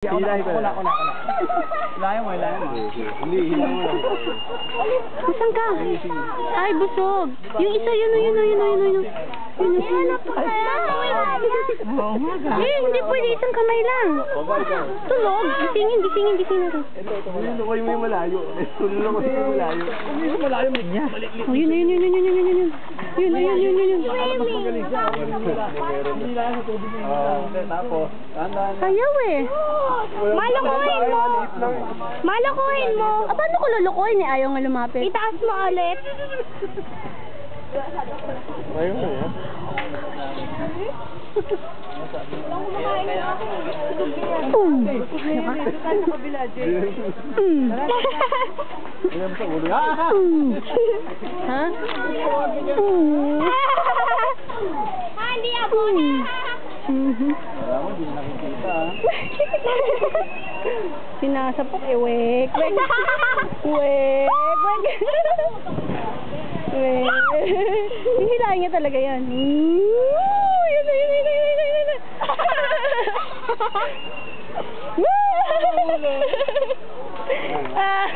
Hilahin ko na. Hilahin mo. Hindi, hilahin mo lang. Saan ka? Ay, busog. Yung isa, yun. Hanap pa kaya? Hindi pwede isang kamay lang. Tulog. Gisingin natin. Ito ko yung malayo. Tulog ko yung malayo. Yung malayo mo niya. Oh, yun. Yun. Tapos, Sayaw eh. Malakuhin mo. Paano ko lulukuhin eh? Ayaw nga lumapit. Itaas mo ulit. ayun na yan. Ayan sa ulo. Ha? Hindi ako na. Wala mo, hindi na nakikita. Sinasapok eh, wek. Hihilahin niya talaga yan. Yun na. Ah,